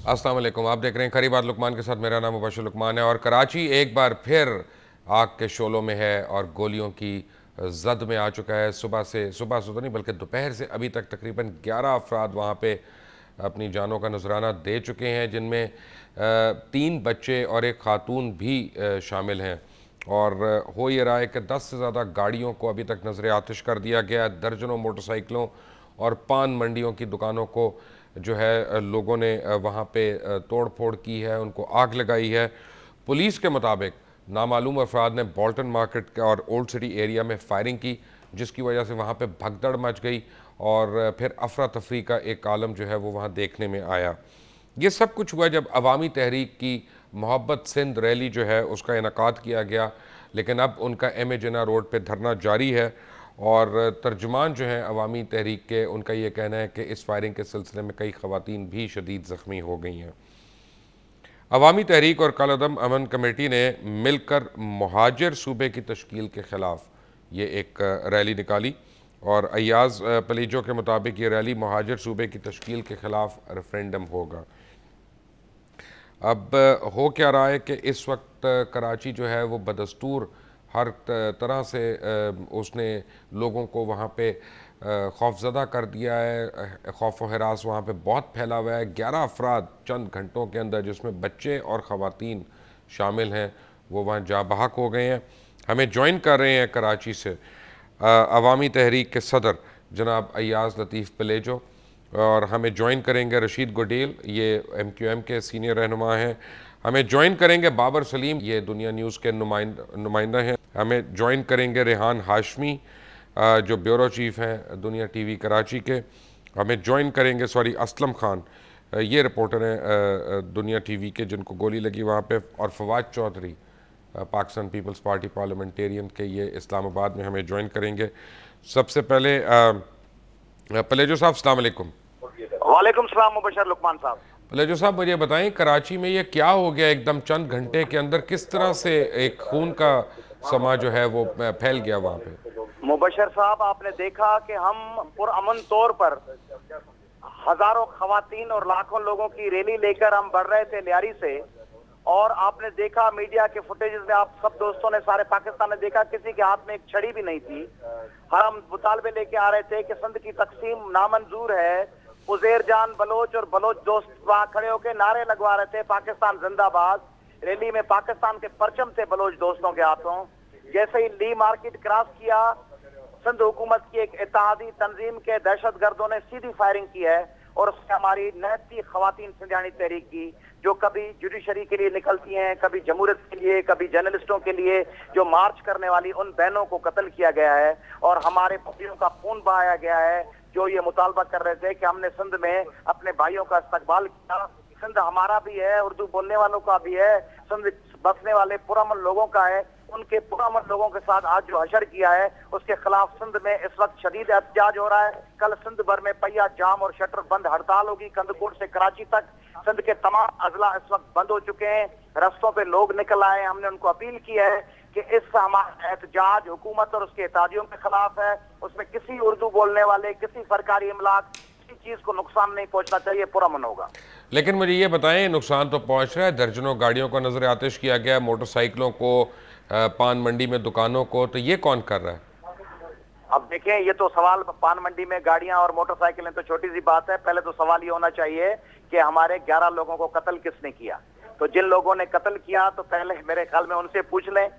अस्सलाम वालेकुम। आप देख रहे हैं खरी बात लुकमान के साथ। मेरा नाम मुबशर लुकमान है और कराची एक बार फिर आग के शोलों में है और गोलियों की जद में आ चुका है। सुबह से तो नहीं बल्कि दोपहर से अभी तक तकरीबन 11 अफराद वहाँ पे अपनी जानों का नजराना दे चुके हैं, जिनमें 3 बच्चे और एक खातून भी शामिल हैं। और हो ये रहा है कि 10 से ज़्यादा गाड़ियों को अभी तक नजर आतिश कर दिया गया। दर्जनों मोटरसाइकिलों और पान मंडियों की दुकानों को जो है लोगों ने वहाँ पे तोड़ फोड़ की है, उनको आग लगाई है। पुलिस के मुताबिक नामालूम अफराद ने बोल्टन मार्केट और ओल्ड सिटी एरिया में फायरिंग की, जिसकी वजह से वहाँ पे भगदड़ मच गई और फिर अफरा तफरी का एक आलम जो है वो वहाँ देखने में आया। ये सब कुछ हुआ जब अवामी तहरीक की मोहब्बत सिंध रैली जो है उसका इनकाद किया गया, लेकिन अब उनका एम ए जिन्ना रोड पर धरना जारी है। और तर्जुमान जो हैं अवामी तहरीक के, उनका ये कहना है कि इस फायरिंग के सिलसिले में कई ख़वातीन भी शदीद ज़ख्मी हो गई हैं। अवामी तहरीक और कालदम अमन कमेटी ने मिलकर मुहाजिर सूबे की तश्कील के ख़िलाफ़ ये एक रैली निकाली और अयाज पलीजो के मुताबिक ये रैली मुहाजिर सूबे की तश्कील के ख़िलाफ़ रेफरेंडम होगा। अब हो क्या रहा है कि इस वक्त कराची जो है वो बदस्तूर हर तरह से उसने लोगों को वहाँ पे खौफज़दा कर दिया है। खौफ व हरास वहाँ पे बहुत फैला हुआ है। 11 अफराद चंद घंटों के अंदर, जिसमें बच्चे और ख़वातीन शामिल हैं, वो वहाँ जा बहक हो गए हैं। हमें ज्वाइन कर रहे हैं कराची से अवामी तहरीक के सदर जनाब अयाज लतीफ़ पलेजो, और हमें ज्वाइन करेंगे रशीद गुडेल, ये MQM के सीनियर रहनुमा हैं। हमें ज्वाइन करेंगे बाबर सलीम, ये दुनिया न्यूज़ के नुमाइंदा हैं। हमें ज्वाइन करेंगे रेहान हाशमी, जो ब्यूरो चीफ़ हैं दुनिया TV कराची के। हमें ज्वाइन करेंगे असलम खान, ये रिपोर्टर हैं दुनिया TV के जिनको गोली लगी वहाँ पे, और फवाद चौधरी पाकिस्तान पीपल्स पार्टी पार्लियामेंटेरियन के, ये इस्लामाबाद में हमें ज्वाइन करेंगे। सबसे पहले पलेजो साहब, अस्सलाम वालेकुम। वालेकुम सलाम मुबशर लुकमान साहब। पलेजो साहब, मुझे बताएं कराची में ये क्या हो गया एकदम चंद घंटे के अंदर, किस तरह से एक खून का समा जो है वो फैल गया वहाँ पे? मुबशर साहब, आपने देखा कि हम पुरअमन तौर पर हजारों खवातीन और लाखों लोगों की रैली लेकर हम बढ़ रहे थे लियारी से, और आपने देखा मीडिया के फुटेज में, आप सब दोस्तों ने, सारे पाकिस्तान ने देखा, किसी के हाथ में एक छड़ी भी नहीं थी। हम मुतालबे लेके आ रहे थे कि सिंध की तकसीम नामंजूर है। उजैर जान बलोच और बलोच दोस्त वहां खड़े होकर नारे लगवा रहे थे, पाकिस्तान जिंदाबाद। रैली में पाकिस्तान के परचम थे बलोच दोस्तों के हाथों। जैसे ही ली मार्केट क्रॉस किया, सिंध हुकूमत की एक इत्तेहादी तंजीम के दहशतगर्दों ने सीधी फायरिंग की है, और उससे हमारी 29 खवातीन सिंधियानी तहरीक की, जो कभी जुडिशरी के लिए निकलती हैं, कभी जमहूरियत के लिए, कभी जर्नलिस्टों के लिए जो मार्च करने वाली, उन बहनों को कत्ल किया गया है और हमारे भाइयों का खून बहाया गया है, जो ये मुतालबा कर रहे थे कि हमने सिंध में अपने भाइयों का इस्तकबाल किया। सिंध हमारा भी है, उर्दू बोलने वालों का भी है, सिंध बसने वाले पुरअमन लोगों का है। उनके पुरअमन लोगों के साथ आज जो हशर किया है, उसके खिलाफ सिंध में इस वक्त शदीद एहतजाज हो रहा है। कल सिंध भर में पहिया जाम और शटर बंद हड़ताल होगी। कंदकोट से कराची तक सिंध के तमाम अजला इस वक्त बंद हो चुके हैं, रस्तों पे लोग निकल आए। हमने उनको अपील की है कि इस हमारा एहतजाज हुकूमत और उसके एहताजियों के खिलाफ है। उसमें किसी उर्दू बोलने वाले, किसी सरकारी इमलाक, किसी चीज को नुकसान नहीं पहुंचना चाहिए, पुरअमन होगा। लेकिन मुझे ये बताएं, नुकसान तो पहुंच रहा है, दर्जनों गाड़ियों को नजर आतिश किया गया, मोटरसाइकिलों को, पान मंडी में दुकानों को, तो ये कौन कर रहा है? अब देखें, ये तो सवाल, पान मंडी में गाड़ियां और मोटरसाइकिलें तो छोटी सी बात है। पहले तो सवाल ये होना चाहिए कि हमारे 11 लोगों को कत्ल किसने किया। तो जिन लोगों ने कत्ल किया, तो पहले मेरे ख्याल में उनसे पूछ लें।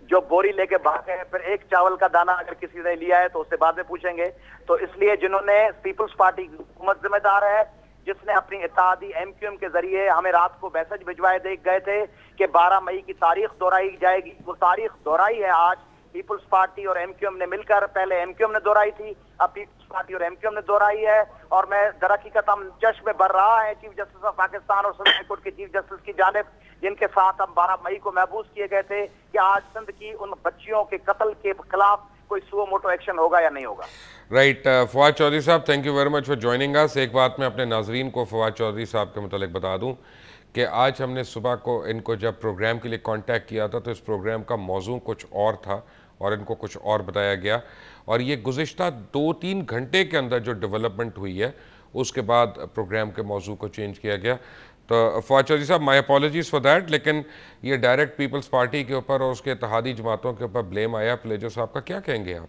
जो बोरी लेके भागे, फिर एक चावल का दाना अगर किसी ने लिया है तो उससे बाद में पूछेंगे। तो इसलिए जिन्होंने, पीपल्स पार्टी की हुकूमत जिम्मेदार है, जिसने अपनी इत्तेहादी MQM के जरिए हमें रात को मैसेज भिजवाए दे गए थे कि 12 मई की तारीख दोहराई जाएगी। वो तारीख दोहराई है आज। पीपल्स पार्टी और MQM ने मिलकर, पहले MQM ने दोहराई थी, अब पीपल्स पार्टी और MQM ने दोहराई है। और मैं दरहकीकत हम जश्न में बढ़ रहा है चीफ जस्टिस ऑफ पाकिस्तान और सिंध हाई कोर्ट के चीफ जस्टिस की जानिब, जिनके साथ हम 12 मई को महबूस किए गए थे कि आज सिंध की उन बच्चियों के कत्ल के खिलाफ कोई सुओ मोटो एक्शन होगा या नहीं होगा। राइट, फवाद चौधरी साहब, thank you very much for joining us. एक बात मैं अपने नाजरीन को फवाद चौधरी साहब के मुतालिक बता दूं कि आज हमने सुबह को इनको जब प्रोग्राम के लिए कांटेक्ट किया था, तो इस प्रोग्राम का मौजू कुछ और था और इनको कुछ और बताया गया, और ये गुज़िश्ता 2-3 घंटे के अंदर जो डेवलपमेंट हुई है, उसके बाद प्रोग्राम के मौजू को चेंज किया गया। तो फवाद चौधरी साहब, माई अपॉलॉजीज़ फॉर दैट, लेकिन ये डायरेक्ट पीपल्स पार्टी के ऊपर और उसके इत्तेहादी जमातों के ऊपर ब्लेम आया प्लेजो साहब का, क्या कहेंगे आप?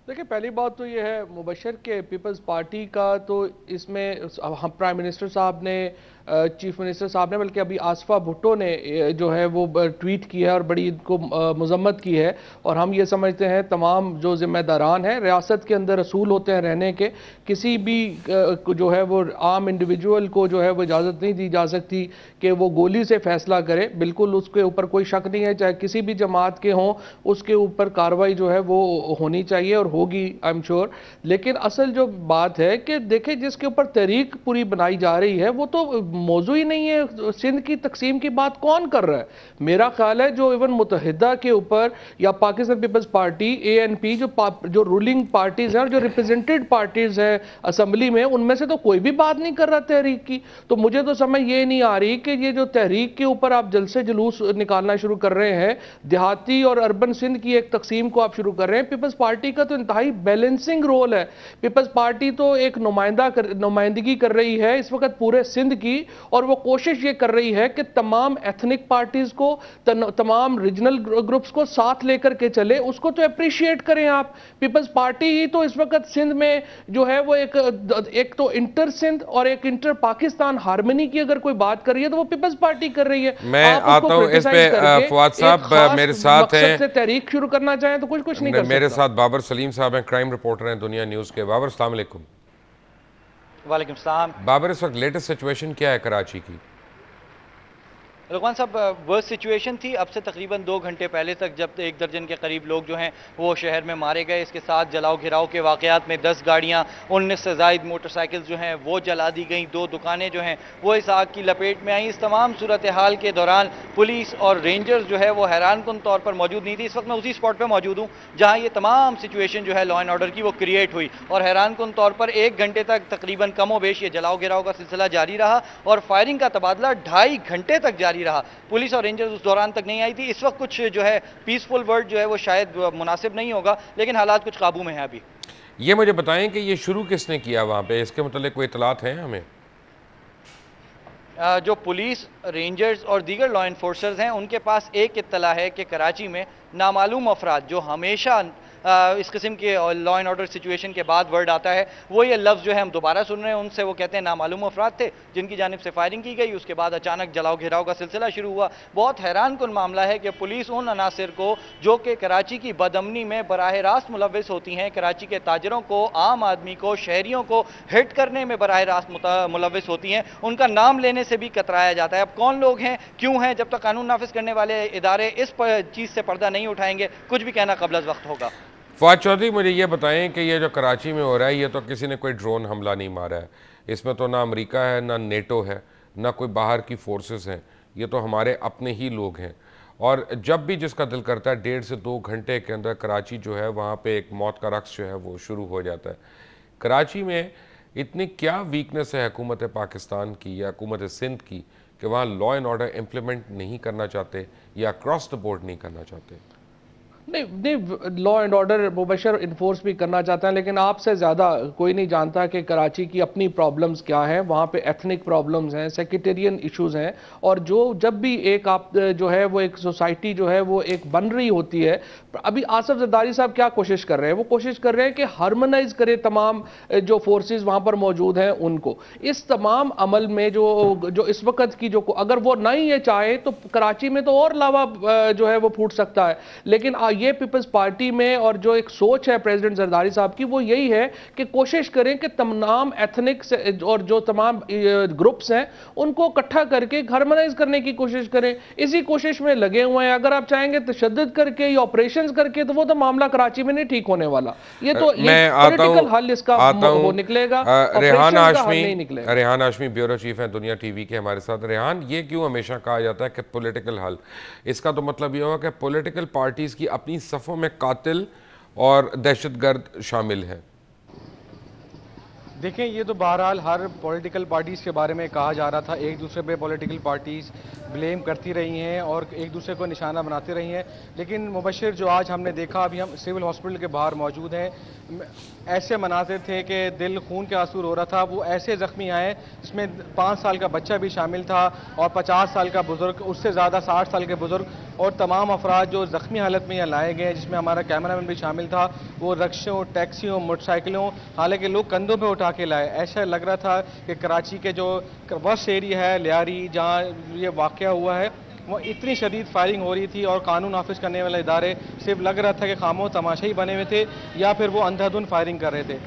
देखिए, पहली बात तो ये है मुबशर के पीपल्स पार्टी का, तो इसमें हम प्राइम मिनिस्टर साहब ने, चीफ मिनिस्टर साहब ने, बल्कि अभी आसफा भुट्टो ने जो है वो ट्वीट किया है और बड़ी इनको मजम्मत की है। और हम ये समझते हैं तमाम जो जिम्मेदारान हैं, रियासत के अंदर असूल होते हैं रहने के, किसी भी जो है वो आम इंडिविजुअल को जो है वो इजाज़त नहीं दी जा सकती कि वो गोली से फैसला करे। बिल्कुल उसके ऊपर कोई शक नहीं है, चाहे किसी भी जमात के हों, उसके ऊपर कार्रवाई जो है वो होनी चाहिए और होगी, आई एम श्योर। लेकिन असल जो बात है कि देखिए, जिसके ऊपर तहरीक पूरी बनाई जा रही है वो तो मौजू ही नहीं है। सिंध की तकसीम की बात कौन कर रहा है? मेरा ख्याल है जो इवन मुत्तहिदा के ऊपर या पाकिस्तान पीपल्स पार्टी ANP जो रूलिंग पार्टीज हैं और जो रिप्रेजेंटेड पार्टीज हैं असेंबली में, उनमें से तो कोई भी बात नहीं कर रहा तहरीक की। तो मुझे तो समझ ये नहीं आ रही कि ये जो तहरीक के ऊपर आप जलसे जुलूस निकालना शुरू कर रहे हैं, देहाती और अर्बन सिंध की एक तकसीम को आप शुरू कर रहे हैं। पीपल्स पार्टी का तो इंतहाई बैलेंसिंग रोल है। पीपल्स पार्टी तो एक नुमाइंदगी कर रही है इस वक्त पूरे सिंध की, और वो कोशिश ये कर रही है कि तमाम एथनिक पार्टीज को, तमाम रीजनल ग्रुप्स को साथ लेकर के चले। उसको तो अप्रिशिएट करें आप। पीपल्स पार्टी ही तो इस वक्त सिंध में जो है वो एक तो इंटर सिंध और एक इंटर पाकिस्तान हार्मनी की अगर कोई बात कर रही है तो वो पीपल्स पार्टी कर रही है। मैं आता हूं इस पे, फवाद साहब मेरे साथ हैं, से तहरीक शुरू करना चाहें तो कुछ नहीं कर सकता। मेरे साथ बाबर सलीम साहब हैं, क्राइम रिपोर्टर हैं दुनिया न्यूज़ के। बाबर, अस्सलाम वालेकुम। वालेकुम सलाम। बाबर, इस वक्त लेटेस्ट सिचुएशन क्या है कराची की? रुकमान साहब, वर्स्ट सिचुएशन थी अब से तकरीबन 2 घंटे पहले तक, जब 1 दर्जन के करीब लोग जो हैं वो शहर में मारे गए। इसके साथ जलाओ घिराव के वाक़यात में 10 गाड़ियाँ, 19 से ज़ायद मोटरसाइकिल जो हैं वो जला दी गई। 2 दुकानें जो हैं वो इस आग की लपेट में आई। इस तमाम सूरत हाल के दौरान पुलिस और रेंजर्स जो है वो हैरानकुन तौर पर मौजूद नहीं थी। इस वक्त मैं उसी स्पॉट पर मौजूद हूँ जहाँ ये तमाम सिचुएशन जो है लॉ एंड ऑर्डर की वो क्रिएट हुई, और हैरानकुन तौर पर 1 घंटे तक तकरीबन कमो बेश ये जलाओ घिराव का सिलसिला जारी रहा और फायरिंग का तबादला 2.5 घंटे तक जारी रहा। पुलिस और रेंजर्स उस दौरान तक नहीं आई थी। इस वक्त कुछ जो है पीसफुल वर्ड जो है वो शायद मुनासिब नहीं होगा, लेकिन हालात कुछ काबू में है अभी। ये मुझे बताएं कि ये शुरू किसने किया वहाँ पे, इसके मतलब कोई इतलात है हमें? जो पुलिस, रेंजर्स और दीगर लॉ एनफोर्सर्स हैं उनके पास एक इत्तला है कि कराची में नामालूम अफराद, जो हमेशा इस किस्म के लॉ एंड ऑर्डर सिचुएशन के बाद वर्ड आता है, वो ये लफ्ज़ जो है हम दोबारा सुन रहे हैं उनसे, वो कहते हैं नामालूम अफराद थे जिनकी जानिब से फायरिंग की गई। उसके बाद अचानक जलाओ घिराव का सिलसिला शुरू हुआ। बहुत हैरानकुन मामला है कि पुलिस उन अनासर को जो कि कराची की बदअमनी में बराह रास्त मुलव्विस होती हैं, कराची के ताजरों को, आम आदमी को, शहरियों को हिट करने में बराह रास्त मुलव्विस होती हैं, उनका नाम लेने से भी कतराया जाता है। अब कौन लोग हैं, क्यों हैं, जब तक कानून नाफिज करने वाले इदारे इस चीज़ से पर्दा नहीं उठाएंगे, कुछ भी कहना कबल वक्त होगा। फवाद चौधरी, मुझे ये बताएं कि ये जो कराची में हो रहा है, ये तो किसी ने कोई ड्रोन हमला नहीं मारा है, इसमें तो ना अमेरिका है, ना नेटो है, ना कोई बाहर की फोर्सेस हैं, ये तो हमारे अपने ही लोग हैं। और जब भी जिसका दिल करता है 1.5 से 2 घंटे के अंदर कराची जो है वहाँ पे एक मौत का रक्स जो है वो शुरू हो जाता है। कराची में इतनी क्या वीकनेस है हुकूमत पाकिस्तान की या हुकूमत सिंध की कि वहाँ लॉ एंड ऑर्डर इम्प्लीमेंट नहीं करना चाहते या क्रॉस द बोर्ड नहीं करना चाहते? नहीं, law and order Mubashir enforce भी करना चाहते हैं, लेकिन आपसे ज़्यादा कोई नहीं जानता कि कराची की अपनी प्रॉब्लम्स क्या हैं। वहाँ पे एथनिक प्रॉब्लम्स हैं, सेक्रेटेरियन इश्यूज़ हैं, और जब भी एक आप जो है वो एक सोसाइटी जो है वो एक बन रही होती है। अभी आसफ जरदारी साहब क्या कोशिश कर रहे हैं? वो कोशिश कर रहे हैं कि हार्मोनाइज करे तमाम जो फोर्सेस वहाँ पर मौजूद हैं उनको। इस तमाम अमल में जो इस वक्त की जो, अगर वो नहीं ये चाहे तो कराची में तो और लावा जो है वो फूट सकता है। लेकिन ये पीपल्स पार्टी में और जो एक सोच है प्रेसिडेंट जरदारी साहब की, वो यही है कि कोशिश करें कि तमाम एथनिक और जो तमाम ग्रुप्स हैं उनको इकट्ठा करके हार्मोनाइज करने की कोशिश करें। इसी कोशिश में लगे हुए हैं। अगर आप चाहेंगे तशद्दुद करके या ऑपरेशंस करके तो वो तो मामला कराची में नहीं ठीक होने वाला। ये तो पॉलिटिकल हल इसका वो निकलेगा, रेहान हाशमी ब्यूरो चीफ हैं दुनिया टीवी के हमारे साथ। रेहान, ये क्यों हमेशा कहा जाता है कि पॉलिटिकल हल, इसका तो मतलब ये होगा कि पॉलिटिकल पार्टीज की अपनी सफ़ों में कातिल और दहशतगर्द शामिल है। देखें, ये तो बहरहाल हर पॉलिटिकल पार्टीज़ के बारे में कहा जा रहा था, एक दूसरे पे पॉलिटिकल पार्टीज़ ब्लेम करती रही हैं और एक दूसरे को निशाना बनाती रही हैं। लेकिन मुबशिर जो आज हमने देखा, अभी हम सिविल हॉस्पिटल के बाहर मौजूद हैं, ऐसे मनाजिर थे कि दिल खून के आंसू रो रहा था। वो ऐसे ज़ख्मी आए जिसमें 5 साल का बच्चा भी शामिल था और 50 साल का बुज़ुर्ग, उससे ज़्यादा 60 साल के बुज़ुर्ग, और तमाम अफराद जो ज़ख्मी हालत में यहाँ लाए गए, जिसमें हमारा कैमरामैन भी शामिल था। वो रक्शों, टैक्सियों, मोटरसाइकिलों, हालांकि लोग कंधों पे उठा के लाए। ऐसा लग रहा था कि कराची के जो वर्स्ट एरिया है लियारी, जहाँ ये वाक़या हुआ है, वो इतनी शदीद फायरिंग हो रही थी और कानून नाफिज करने वाले इदारे सिर्फ लग रहा था कि खामो तमाशा ही बने हुए थे या फिर वो अंधाधुंध फायरिंग कर रहे थे।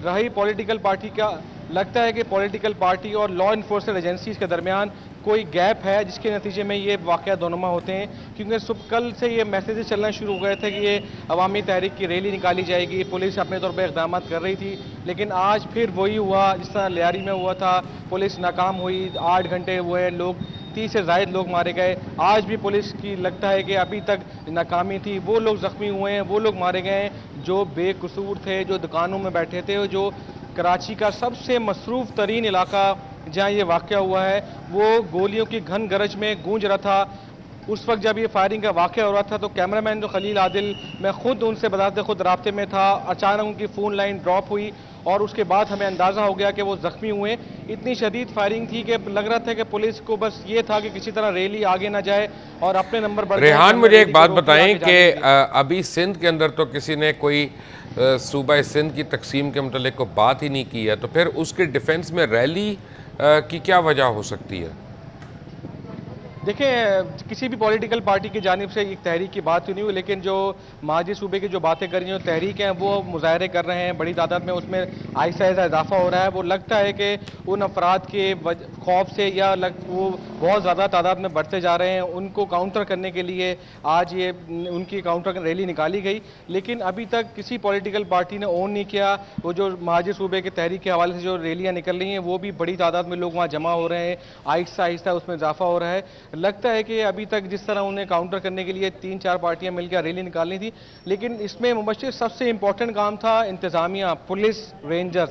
रही पॉलिटिकल पार्टी का, लगता है कि पॉलिटिकल पार्टी और लॉ इन्फोर्समेंट एजेंसीज के दरमियान कोई गैप है, जिसके नतीजे में ये वाक़या दोनों होते हैं। क्योंकि कल से ये मैसेजेस चलना शुरू हो गए थे कि ये अवामी तहरीक की रैली निकाली जाएगी, पुलिस अपने तौर पर इक़दाम कर रही थी, लेकिन आज फिर वही हुआ जिस तरह लियारी में हुआ था। पुलिस नाकाम हुई, 8 घंटे हुए, लोग 30 से ज़ायद लोग मारे गए। आज भी पुलिस की लगता है कि अभी तक नाकामी थी। वो लोग ज़ख्मी हुए हैं, वो लोग मारे गए हैं जो बेकसूर थे, जो दुकानों में बैठे थे, जो कराची का सबसे मसरूफ़ तरीन इलाका जहाँ ये वाक़या हुआ है वो गोलियों की घन गरज में गूंज रहा था। उस वक्त जब ये फायरिंग का वाक़या हो रहा था तो कैमरामैन जो खलील आदिल, मैं खुद उनसे बताते खुद राब्ते में था। अचानक उनकी फ़ोन लाइन ड्रॉप हुई और उसके बाद हमें अंदाज़ा हो गया कि वो ज़ख्मी हुए। इतनी शदीद फायरिंग थी कि लग रहा था कि पुलिस को बस ये था कि किसी तरह रैली आगे ना जाए और अपने नंबर बढ़। रेहान, मुझे एक बात बताएं कि अभी सिंध के अंदर तो किसी ने कोई सूबा सिंध की तकसीम के मुतल्लिक़ को बात ही नहीं की है, तो फिर उसके डिफेंस में रैली की क्या वजह हो सकती है? देखिए, किसी भी पॉलिटिकल पार्टी की जानिब से एक तहरीक की बात तो नहीं हुई, लेकिन जो माजी सूबे की जो बातें कर रही हैं, जो तहरीक हैं, वो मुजाहरे कर रहे हैं बड़ी तादाद में, उसमें आहिस्ता आहिस्ता इजाफा हो रहा है। वो लगता है कि उन अफराद के खौफ से या वो बहुत ज़्यादा तादाद में बढ़ते जा रहे हैं, उनको काउंटर करने के लिए आज ये उनकी काउंटर रैली निकाली गई। लेकिन अभी तक किसी पॉलिटिकल पार्टी ने ओन नहीं किया। वो जो माजी सूबे के तहरीक के हवाले से जो रैलियाँ निकल रही हैं, वो भी बड़ी तादाद में लोग वहाँ जमा हो रहे हैं, आहिस्ता आहिस्ता उसमें इजाफा हो रहा है। लगता है कि अभी तक जिस तरह उन्हें काउंटर करने के लिए 3-4 पार्टियां मिलकर रैली निकालनी थी, लेकिन इसमें मुबशिर सबसे इंपॉर्टेंट काम था इंतजामिया, पुलिस, रेंजर्स।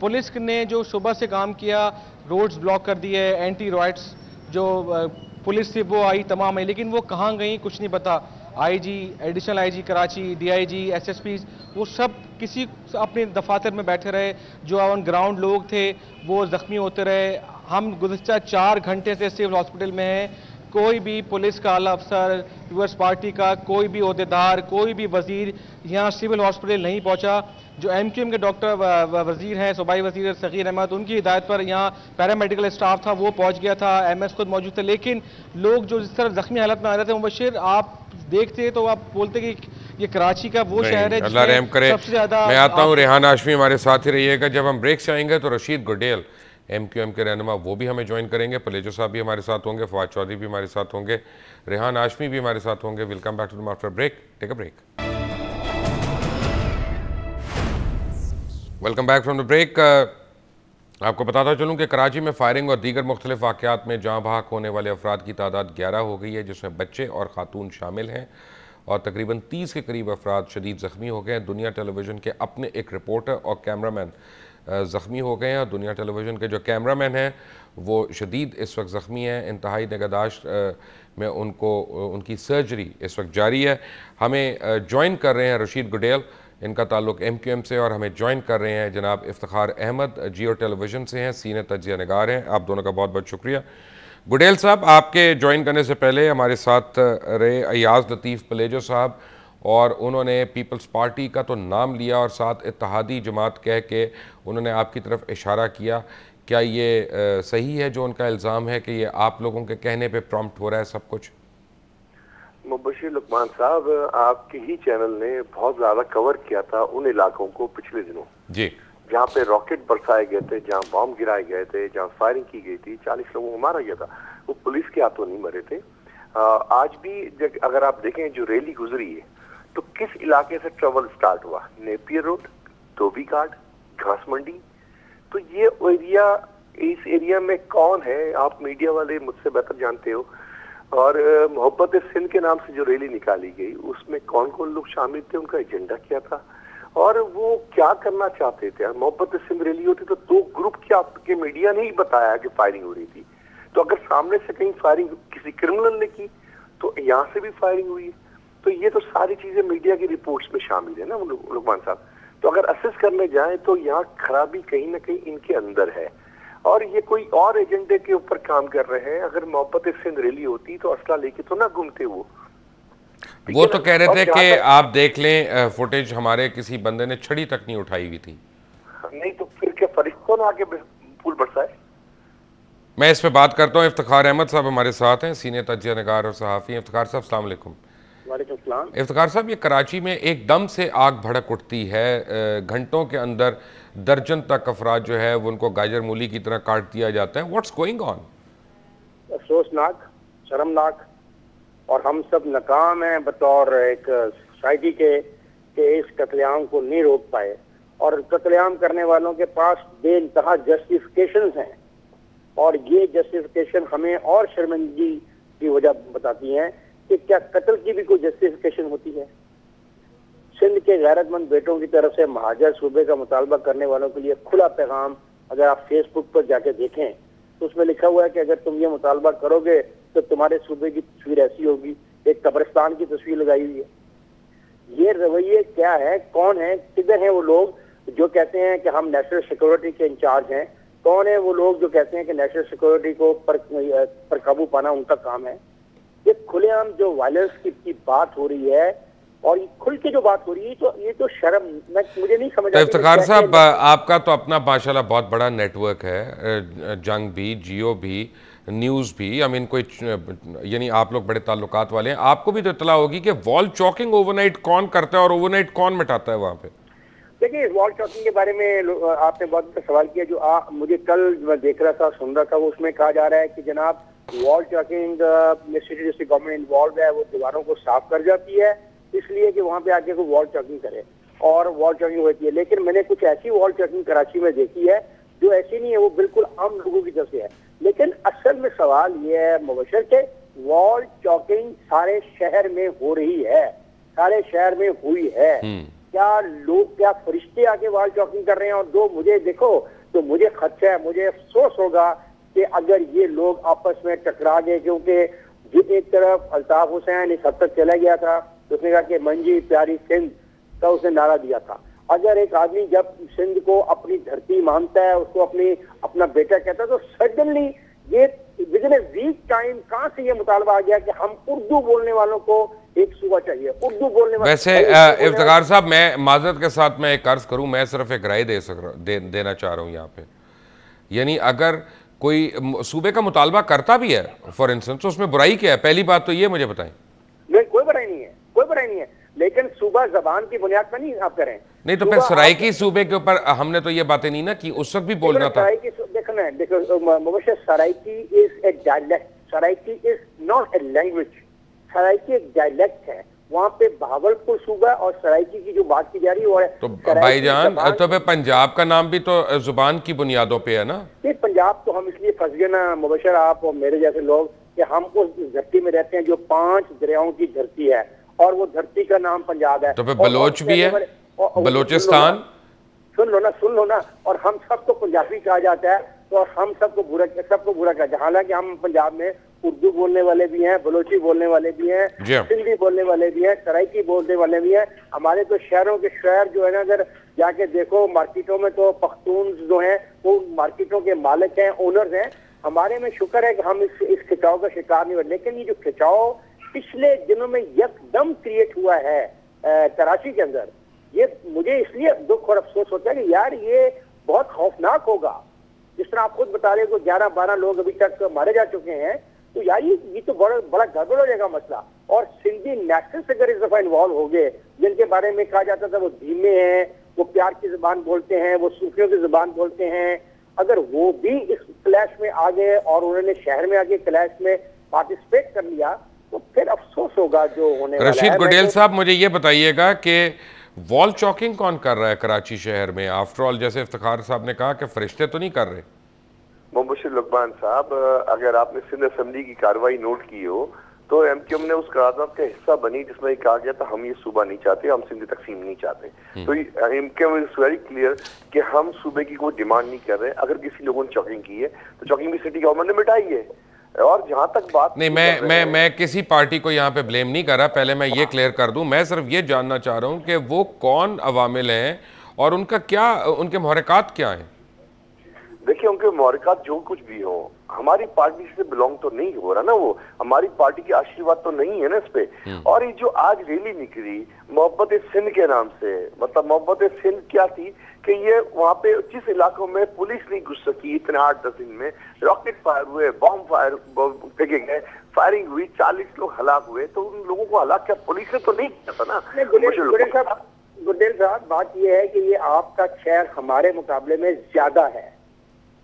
पुलिस ने जो सुबह से काम किया, रोड्स ब्लॉक कर दिए, एंटी रॉयट्स जो पुलिस थी वो आई, तमाम है, लेकिन वो कहाँ गई कुछ नहीं पता। IG, additional IG Karachi, DIG, SSP, वो सब किसी अपने दफातर में बैठे रहे। जो ऑन ग्राउंड लोग थे वो जख्मी होते रहे। हम गुज़िश्ता 4 घंटे से सिविल हॉस्पिटल में हैं, कोई भी पुलिस का आला अफसर, पीपल्स पार्टी का कोई भी ओहदेदार, कोई भी वजीर यहाँ सिविल हॉस्पिटल नहीं पहुँचा। जो एमक्यूएम के डॉक्टर वजीर हैं, सूबाई वजीर सगीर अहमद, उनकी हिदायत पर यहाँ पैरामेडिकल स्टाफ था वो पहुँच गया था, एमएस खुद मौजूद थे। लेकिन लोग जो जिस तरह जख्मी हालत में आ रहे थे, मुबशिर आप देखते तो आप बोलते कि ये कराची का वो शहर है अल्लाह रहम करे। सबसे ज़्यादा। मैं आता हूँ, रेहान हाशमी हमारे साथ ही रहिएगा। जब हम ब्रेक से आएंगे तो रशीद गुडेल, एमक्यूएम के रहनुमा, वो भी हमें ज्वाइन करेंगे। पलेजो साहब भी हमारे साथ होंगे, फवाद चौधरी भी हमारे साथ होंगे, रेहान हाशमी भी हमारे साथ होंगे। Welcome back to the after break. Take a break. Welcome back from the break. आपको बताता चलूँ कि कराची में फायरिंग और दीगर मुख्तलिफ वाक़यात में जहाँ भाग होने वाले अफराद की तादाद 11 हो गई है, जिसमें बच्चे और खातून शामिल हैं, और तकरीबन 30 के करीब अफराद शदीद ज़ख्मी हो गए हैं। दुनिया टेलीविज़न के अपने एक रिपोर्टर और कैमरामैन ज़ख्मी हो गए हैं, और दुनिया टेलीविज़न के जो कैमरामैन हैं वो शदीद इस वक्त ज़ख्मी हैं। इंतहाई निगहदाश्त में उनकी सर्जरी इस वक्त जारी है। हमें ज्वाइन कर रहे हैं रशीद गुडेल, इनका ताल्लुक़ एमक्यूएम से, और हमें ज्वाइन कर रहे हैं जनाब इफ्तिखार अहमद, जियो टेलीविज़न से हैं, सीनियर तजिया निगार हैं। आप दोनों का बहुत बहुत शुक्रिया। गुडेल साहब, आपके ज्वाइन करने से पहले हमारे साथ रहे अयाज लतीफ़ पलेजो साहब, और उन्होंने पीपल्स पार्टी का तो नाम लिया और साथ इत्तेहादी जमात कह के उन्होंने आपकी तरफ इशारा किया। क्या ये सही है जो उनका इल्ज़ाम है कि ये आप लोगों के कहने पे प्रॉम्प्ट हो रहा है सब कुछ? मुबशिर लुकमान साहब, आपके ही चैनल ने बहुत ज़्यादा कवर किया था उन इलाकों को पिछले दिनों जी, जहाँ पे रॉकेट बरसाए गए थे, जहाँ बॉम्ब गिराए गए थे, जहाँ फायरिंग की गई थी, 40 लोगों को मारा गया था। वो पुलिस के हाथों नहीं मरे थे। आज भी अगर आप देखें जो रैली गुजरी है तो किस इलाके से ट्रेवल स्टार्ट हुआ, नेपियर रोड, धोबी घाट, घास मंडी। तो ये एरिया, इस एरिया में कौन है, आप मीडिया वाले मुझसे बेहतर जानते हो। और मोहब्बत सिंध के नाम से जो रैली निकाली गई उसमें कौन कौन लोग शामिल थे, उनका एजेंडा क्या था, और वो क्या करना चाहते थे? मोहब्बत सिंध रैली होती तो दो ग्रुप की आपके मीडिया ने ही बताया कि फायरिंग हो रही थी। तो अगर सामने से कहीं फायरिंग किसी क्रिमिनल ने की तो यहाँ से भी फायरिंग हुई है। तो ये तो सारी चीजें मीडिया की रिपोर्ट्स में शामिल है ना लुकमान साहब। तो अगर असेस करने जाएं तो यहाँ खराबी कहीं ना कहीं इनके अंदर है और ये कोई और एजेंडे के ऊपर काम कर रहे हैं। अगर मोहब्बत सिंध रैली होती तो असला लेके तो ना घूमते वो तो कह रहे थे कि आप देख लें फुटेज, हमारे किसी बंदे ने छड़ी तक नहीं उठाई हुई थी। नहीं तो फिर क्या फरिश्तों ने आके फूल बरसाए? मैं इस पे बात करता हूँ। इफ्तिखार अहमद साहब हमारे साथ हैं, सीनियर तज्जिया निगार और सहाफ़ी। इफ्तिखार साहब अस्सलाम वालेकुम। वालेकुम सलाम। इफ्तिखार साहब, ये कराची में एकदम से आग भड़क उठती है, घंटों के अंदर दर्जन तक अफराद जो है वो उनको गाजर मूली की तरह काट दिया जाता है। What's going on? अफसोसनाक, शर्मनाक, और हम सब नाकाम हैं बतौर एक सोसाइटी के इस कत्लेआम को नहीं रोक पाए। और कत्लेआम करने वालों के पास बेइंतहा जस्टिफिकेशंस हैं और ये जस्टिफिकेशन हमें और शर्मिंदगी की वजह बताती हैं कि क्या कत्ल की भी कोई जस्टिफिकेशन होती है? सिंध के गैरतमंद बेटों की तरफ से महाजर सूबे का मुतालबा करने वालों के लिए खुला पैगाम अगर आप फेसबुक पर जाके देखें तो उसमें लिखा हुआ है कि अगर तुम ये मुतालबा करोगे तो तुम्हारे सूबे की तस्वीर ऐसी होगी। एक कब्रिस्तान की तस्वीर लगाई हुई है। ये रवैये क्या है? कौन है? किधर हैं वो लोग जो कहते हैं कि हम नेशनल सिक्योरिटी के इंचार्ज हैं? कौन है वो लोग जो कहते हैं कि नेशनल सिक्योरिटी को पर काबू पाना उनका काम है? ये खुलेआम जो वायलेंस की बात हो रही है और खुल के जो बात हो रही है तो ये तो शर्म, मुझे नहीं समझ। इफ्तिखार साहब, आपका तो अपना माशाल्लाह बहुत बड़ा नेटवर्क है, जंग भी, जियो भी, न्यूज़ भी, आई मीन कोई, यानी आप लोग बड़े ताल्लुकात वाले हैं। आपको भी तो इतला होगी कि वॉल चॉकिंग ओवरनाइट कौन करता है और ओवरनाइट कौन मिटाता है वहाँ पे? देखिए, वॉल चॉकिंग के बारे में आपने बहुत सवाल किया। जो मुझे कल मैं देख रहा था, सुन रहा था, वो उसमें कहा जा रहा है कि जनाब वॉल चॉकिंग में सिटी डिस्ट्रिक्ट गवर्नमेंट इन्वॉल्व है, वो दीवारों को साफ कर जाती है इसलिए कि वहाँ पे आके कोई वॉल चॉकिंग करे और वॉल चॉकिंग होती है। लेकिन मैंने कुछ ऐसी वॉल चॉकिंग कराची में देखी है जो ऐसी नहीं है, वो बिल्कुल आम लोगों की तरफ से है। लेकिन असल में सवाल ये है मुबशर के, वॉल चॉकिंग सारे शहर में हो रही है, सारे शहर में हुई है। क्या लोग, क्या फरिश्ते आके वॉल चॉकिंग कर रहे हैं? और दो, मुझे देखो तो मुझे खदशा है, मुझे अफसोस होगा कि अगर ये लोग आपस में टकरा गए, क्योंकि जो एक तरफ अल्ताफ हुसैन इस हद तक चला गया था तो उसने कहा कि मंजी प्यारी सिंध का उसने नारा दिया था। अगर एक आदमी जब सिंध को अपनी धरती मानता है, उसको अपना बेटा कहता है, तो सडनली ये विदिन ए वीक टाइम कहां से ये मुतालबा आ गया कि हम उर्दू बोलने वालों को एक सूबा चाहिए, उर्दू बोलने वाले। वैसे इफ्तिखार साहब, मैं माजरत के साथ मैं एक अर्ज करूं, मैं सिर्फ एक राय देना चाह रहा हूं यहाँ पे। यानी अगर कोई सूबे का मुतालबा करता भी है फॉर इंस्टेंस, तो उसमें बुराई क्या है? पहली बात तो ये मुझे बताएं। नहीं, कोई बुराई नहीं है, कोई बुराई नहीं है, लेकिन सूबा जबान की बुनियाद पर नहीं आप करें। नहीं तो फिर सराइकी सूबे के ऊपर हमने तो ये बातें नहीं ना कि उस वक्त भी बोलना था। देखो Mubashir, Saraiki is a dialect, Saraiki is not a language, Saraiki एक डायलेक्ट है। वहाँ पे भावलपुर सूबा और सराइकी की जो बात की जा रही है तो भाईजान, तो फिर पंजाब का नाम भी तो जुबान की बुनियादों पे है ना? नहीं, पंजाब तो हम इसलिए फंस गए ना मुबशर, आप और मेरे जैसे लोग, कि हम उस धरती में रहते हैं जो 5 दरियाओं की धरती है और वो धरती का नाम पंजाब है। तो फिर बलोच भी है, बलोचिस्तान। सुन लो ना, और हम सबको पंजाबी कहा जाता है, तो हम सबको बुरा कहा जाता है। हालांकि हम पंजाब में उर्दू बोलने वाले भी हैं, बलोची बोलने वाले भी हैं, सिंधी बोलने वाले भी हैं, सराइकी बोलने वाले भी हैं। हमारे तो शहरों के शहर जो है ना, अगर जाके देखो मार्केटों में, तो पख्तून जो हैं वो मार्केटों के मालिक हैं, ओनर्स हैं। हमारे में शुक्र है कि हम इस खिंचाव का शिकार नहीं हुए। लेकिन ये जो खिंचाव पिछले दिनों में यकदम क्रिएट हुआ है कराची के अंदर, ये मुझे इसलिए दुख और अफसोस होता है कि यार ये बहुत खौफनाक होगा। जिस तरह आप खुद बता रहे हो 11-12 लोग अभी तक मारे जा चुके हैं, तो यार ये तो बड़ा गड़बड़ हो जाएगा मसला। और सिंधी नेशनल अगर इस दफा इन्वॉल्व हो गए, जिनके बारे में कहा जाता था वो धीमे हैं, वो प्यार की जुबान बोलते हैं, वो सूफियों की जुबान बोलते हैं, अगर वो भी इस क्लैश में आ गए और उन्होंने शहर में आके क्लैश में पार्टिसिपेट कर लिया, तो फिर अफसोस होगा जो होने वाला है। रशीद गुडेल साहब, मुझे ये बताइएगा कि वॉल चॉकिंग कौन कर रहा है कराची शहर में? आफ्टर ऑल, जैसे इफ्तिखार साहब ने कहा कि फरिश्ते तो नहीं कर रहे। मुबशर लुकमान साहब, अगर आपने सिंध असेंबली की कार्रवाई नोट की हो तो एमक्यूएम ने उस करारदाद का हिस्सा बनी जिसमें कहा गया था हम ये सूबा नहीं चाहते, हम सिंध तकसीम नहीं चाहते। तो एमक्यूएम इज वेरी क्लियर कि हम सूबे की कोई डिमांड नहीं कर रहे। अगर किसी लोगों ने चॉकिंग की है तो चॉकिंग भी सिटी गवर्नमेंट ने मिटाई है। और जहां तक बात नहीं, मैं किसी पार्टी को यहाँ पे ब्लेम नहीं कर रहा, पहले मैं ये क्लियर कर दूं। मैं सिर्फ ये जानना चाह रहा हूं कि वो कौन अवामिल हैं और उनका क्या, उनके मुहर्रिकात क्या हैं। देखिए, उनके मुहर्रिकात जो कुछ भी हो, हमारी पार्टी से बिलोंग तो नहीं हो रहा ना, वो हमारी पार्टी की आशीर्वाद तो नहीं है ना इस पे। और ये जो आज रैली निकली मोहब्बत सिंध के नाम से, मतलब मोहब्बत सिंध क्या थी कि ये वहाँ पे जिस इलाकों में पुलिस नहीं घुस सकी इतने 8-10 दिन में, रॉकेट फायर हुए, बॉम्ब फायर फेंके गए, फायरिंग हुई, 40 लोग हलाक हुए, तो उन लोगों को हलाक क्या पुलिस ने तो नहीं किया था ना। गुडेल साहब, बात यह है कि ये आपका शहर हमारे मुकाबले में ज्यादा है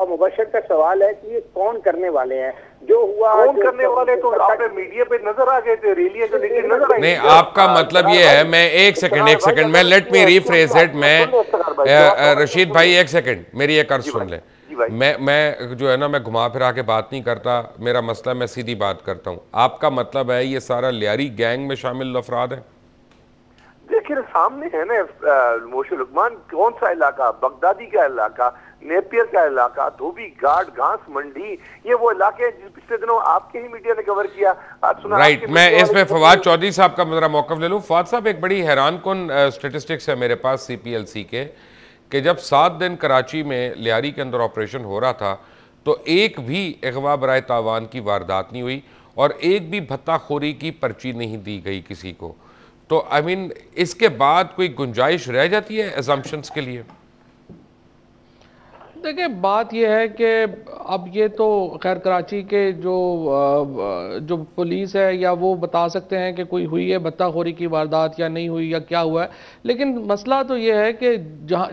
और मुबशर का सवाल है कि ये कौन करने वाले हैं। जो हुआ कौन करने वाले, तो आपने मीडिया पे नजर आ गए थे, रैलियां जो निकली नजर आई। नहीं, आपका मतलब ये है, मैं एक सेकंड मैं लेट मी रीफ्रेज इट। मैं रशीद भाई एक सेकंड मेरी एक अर्ज सुन ले। मैं जो है ना, मैं घुमा फिरा के बात नहीं करता, मेरा मसला मैं सीधी बात करता हूँ। आपका मतलब है ये सारा लियारी गैंग में शामिल अफराद है? देखिए सामने है ना मोशे लुकमान, कौन सा इलाका, बगदादी का इलाका, नेपियर का इलाका, धोबी घाट, घास मंडी, ये वो इलाके हैं जिस पिछले दिनों आपके ही मीडिया ने कवर किया। राइट, मैं इसमें फवाद चौधरी साहब का मेरा मौकफ ले लूं। फवाद साहब, एक बड़ी हैरान कुन स्टेटिस्टिक्स है मेरे पास CPLC के, कि जब 7 दिन कराची में लियारी के अंदर ऑपरेशन हो रहा था तो एक भी अगवा बराए तावान की वारदात नहीं हुई और एक भी भत्ताखोरी की पर्ची नहीं दी गई किसी को। तो आई मीन इसके बाद कोई गुंजाइश रह जाती है अजम्पशंस के लिए? देखिए, बात यह है कि अब ये तो खैर कराची के जो पुलिस है या वो बता सकते हैं कि कोई हुई है भत्ताखोरी की वारदात या नहीं हुई या क्या हुआ है, लेकिन मसला तो ये है कि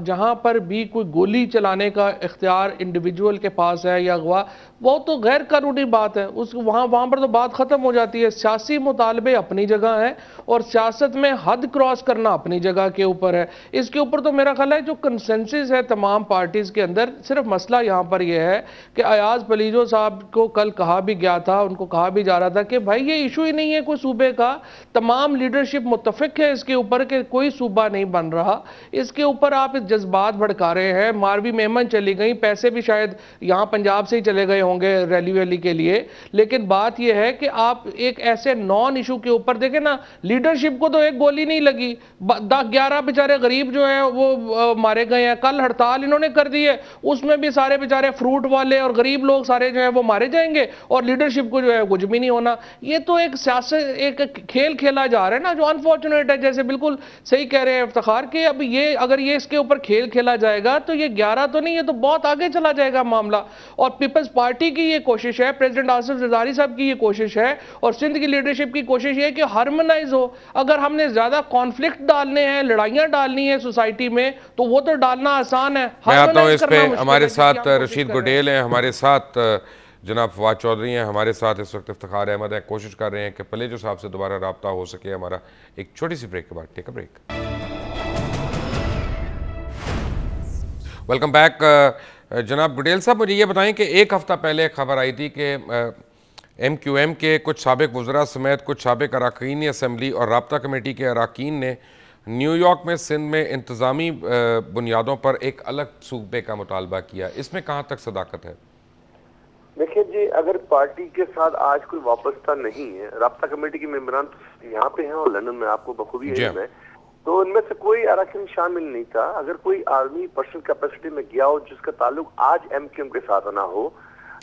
जहाँ पर भी कोई गोली चलाने का इख्तियार इंडिविजुअल के पास है या अगवा, वो तो गैर कानूनी बात है। उस वहाँ पर तो बात ख़त्म हो जाती है। सियासी मुतालबे अपनी जगह है और सियासत में हद क्रॉस करना अपनी जगह के ऊपर है। इसके ऊपर तो मेरा ख्याल है जो कंसेंसस है तमाम पार्टीज़ के अंदर, सिर्फ मसला यहाँ पर यह है कि अयाज पलीजो साहब को कल कहा भी गया था, उनको कहा भी जा रहा था कि भाई ये इशू ही नहीं है कोई सूबे का, तमाम लीडरशिप मुत्तफिक है इसके ऊपर कि कोई सूबा नहीं बन रहा। इसके ऊपर आप जज्बात भड़का रहे हैं। मारवी मेमन चली गई, पैसे भी शायद यहाँ पंजाब से ही चले गए होंगे रैली वैली के लिए, लेकिन बात यह है कि आप एक ऐसे नॉन इशू के ऊपर देखें ना, लीडरशिप को तो एक गोली नहीं लगी, 11 बेचारे गरीब जो हैं वो मारे गए हैं। कल हड़ताल इन्होंने कर दी है, उसमें भी सारे बेचारे फ्रूट वाले और गरीब लोग सारे जो है वो मारे जाएंगे और लीडरशिप को जो है कुछ भी नहीं होना। ये तो एक सियासत, एक खेल खेला जा रहा है ना, जो अनफॉर्चुनेट है। जैसे बिल्कुल सही कह रहे हैं इफ्तिखार कि अब ये अगर ये इसके ऊपर खेल खेला जाएगा तो ये 11 तो नहीं, ये तो बहुत आगे चला जाएगा मामला। और पीपल्स पार्टी की ये कोशिश है, प्रेसिडेंट आसिफ जरदारी साहब की ये कोशिश है और सिंध की लीडरशिप की कोशिश है कि हार्मोनाइज हो। अगर हमने ज्यादा कॉन्फ्लिक्ट डालने हैं, लड़ाइयां डालनी है सोसाइटी में, तो वो तो डालना आसान है। मैं आता हूं इस पे। हमारे साथ रशीद गुडेल हैं, हमारे साथ जनाब फवाद चौधरी हैं, हमारे साथ इस वक्त इफ्तिखार अहमद हैं। कोशिश कर रहे हैं कि पलेजो साहब से दोबारा रब्ता हो सके हमारा। एक छोटी सी ब्रेक के बाद, take a break. Welcome back. जनाब गुडेल साहब, मुझे ये बताएं कि एक हफ्ता पहले खबर आई थी कि MQM के कुछ साबिक वज़रा समेत कुछ साबिक अरकान असम्बली और राब्ता कमेटी के अरकान ने न्यूयॉर्क में सिंध में इंतज़ामी बुनियादों पर एक अलग सूबे का मुतालबा किया। इसमें कहाँ तक सदाकत है? देखिए जी, अगर पार्टी के साथ आज कोई वापसता नहीं है, राब्ता कमेटी के मेंबरान यहाँ पे हैं और लंदन में आपको बखूबी है, तो उनमें से कोई अरकान शामिल नहीं था। अगर कोई आर्मी पर्सनल कैपेसिटी में गया हो जिसका ताल्लुक आज MQM के साथ ना हो,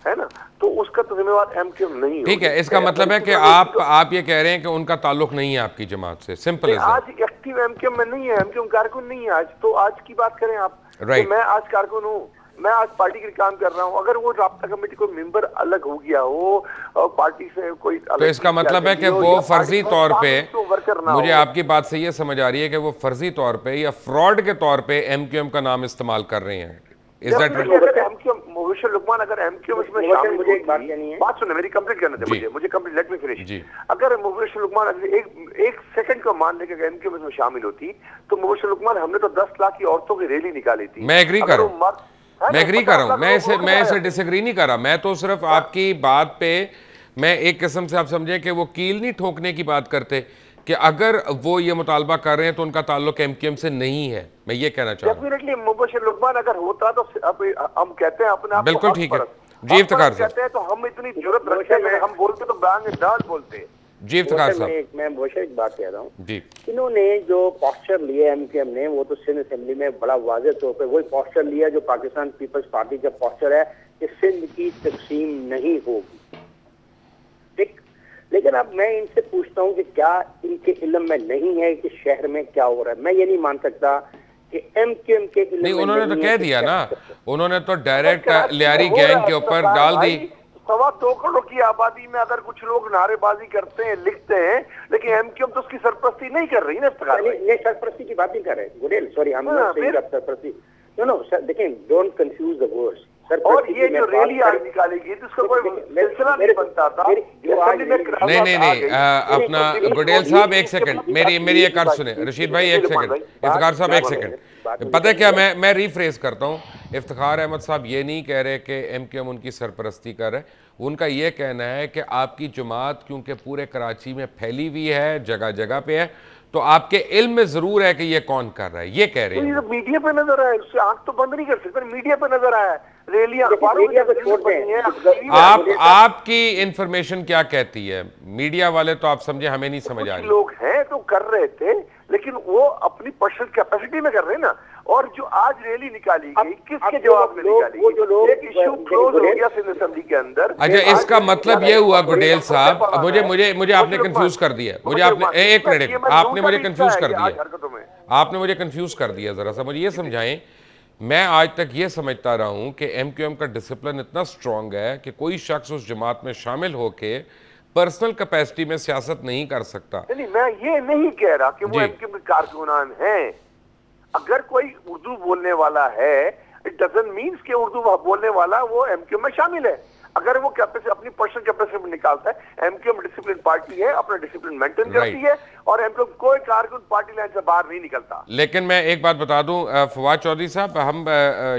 है ना, तो उसका तो जिम्मेवार MQM नहीं हो। ठीक है, इसका मतलब है कि आप ये कह रहे हैं कि उनका ताल्लुक नहीं है आपकी जमात से। सिंपल। आज एक्टिव MQM में नहीं है, MQM कारकुन नहीं है आज। तो आज की बात करें आप, राइट। मैं आज कारकुन हूँ, मैं आज पार्टी के लिए काम कर रहा हूँ। अगर वो राब्ता कमेटी को मेंबर अलग हो गया हो और पार्टी से कोई अलग, तो इसका मतलब है कि वो फर्जी तौर पे, मुझे आपकी बात से ये समझ आ रही है कि वो फर्जी तौर पे या फ्रॉड के तौर पे MQM का नाम इस्तेमाल कर रहे हैं। लुकमान अगर MQM इसमें शामिल होती, बात सुने मेरी, कंप्लीट करने दे मुझे कंप्लीट, लेट मी फिनिश। अगर मुबशर लुकमान एक सेकंड को मान लेकर MQM इसमें शामिल होती तो मुबशर लुकमान, हमने तो 10 लाख की औरतों की रैली निकाली थी। मैं एग्री कर रहा हूँ, मैं इसे डिसएग्री नहीं कर रहा। मैं तो सिर्फ आपकी बात पे मैं एक किस्म से आप समझें कि वो कील नहीं ठोकने की बात करते कि अगर वो ये मुतालबा कर रहे हैं तो उनका ताल्लुक एमक्यूएम से नहीं है, मैं ये कहना चाह रहा हूँ। डेफिनेटली मुबशिर लुकमान अगर होता तो हम कहते हैं अपने आप बिल्कुल ठीक है जी इफ्तिखार साहब, कहते हैं तो हम इतनी जरूरत रखते हैं, हम बोलते तो बैंग डाल बोलते हैं जी इफ्तिखार साहब। मैं मुबशिर एक बात कह रहा हूँ जी, इन्होंने जो पॉस्चर लिया एमक्यूएम ने वो तो सिंध असेंबली में बड़ा वाज़ेह तौर पे वही पॉस्चर लिया जो पाकिस्तान पीपल्स पार्टी का पॉस्चर है कि सिंध की तकसीम नहीं होगी, ठीक। लेकिन अब मैं इनसे पूछता हूँ कि क्या इनके इल्म में नहीं है कि शहर में क्या हो रहा है? मैं ये नहीं मान सकता कि एमक्यूएम के इल्म नहीं, में उन्होंने तो कह दिया ना, उन्होंने तो डायरेक्ट कराची लियारी में हो गैंग रहा के है ऊपर इफ्तिखार डाल दी। भाई, 2.25 करोड़ की आबादी में अगर कुछ लोग नारेबाजी करते हैं, लिखते हैं, लेकिन एमक्यूएम तो उसकी सरपरस्ती नहीं कर रही ना इफ्तिखार भाई। नहीं, सरपरस्ती की बात नहीं कर रहे गुडेल, सॉरी, हम सरपरस्ती नो देखें, डोंट कंफ्यूज द वर्ड्स। और ये जो रैली आज निकालेगी जिसका कोई सिलसिला नहीं बनता था, नहीं, अपना गुडेल साहब एक सेकंड, मेरी एक अर्ज सुने, रशीद भाई एक सेकंड, इफ्तिखार साहब एक सेकंड। पता है क्या, मैं रीफ्रेज करता हूँ, इफ्तिखार अहमद साहब ये नहीं कह रहे कि एमक्यूएम उनकी सरपरस्ती कर रहे, उनका ये कहना है कि आपकी जमात क्योंकि पूरे कराची में फैली हुई है, जगह जगह पे है, तो आपके इल्म में जरूर है कि ये कौन कर रहा है, ये कह रहे हैं। तो मीडिया पे नजर आया, उससे आंख तो बंद नहीं कर सकते, मीडिया पे नजर आया, रैलियां आपकी इंफॉर्मेशन क्या कहती है? मीडिया वाले तो आप समझे हमें नहीं समझ आ रही। लोग हैं तो कर रहे थे, लेकिन वो अपनी पर्सनल कैपेसिटी में कर रहे हैं ना। और जो आज रैली निकाली गई, किसके जवाब में निकाली गई? वो जो लोग एक इशू क्लोज हो गया सिंध असेंबली के अंदर। अच्छा, इसका मतलब ये हुआ गुडेल साहब, मुझे आपने कंफ्यूज कर दिया, मुझे आपने एक मिनट, आपने मुझे कंफ्यूज कर दिया, आपने मुझे कंफ्यूज कर दिया। जरा सा मुझे ये समझाएं, मैं आज तक ये समझता रहा हूं कि एमक्यूएम का डिसिप्लिन इतना स्ट्रांग है कि कोई शख्स उस जमात में शामिल होके पर्सनल कैपेसिटी में सियासत नहीं कर सकता। नहीं, मैं ये नहीं कह रहा कि वो एमक्यूएम के कारकुनान हैं। अगर कोई उर्दू बोलने वाला है, इट डजंट मीन्स कि उर्दू बोलने वाला वो एमक्यूएम में शामिल है। अगर वो कैपेसिटी अपनी पर्सनल कैपेसिटी में निकालता है, एमक्यूएम डिसिप्लिन पार्टी है, अपना डिसिप्लिन मेंटेन करती है, और एमक्यूएम कोई कारकुन पार्टी लाइन से बाहर नहीं निकलता। लेकिन मैं एक बात बता दूं फवाद चौधरी साहब, हम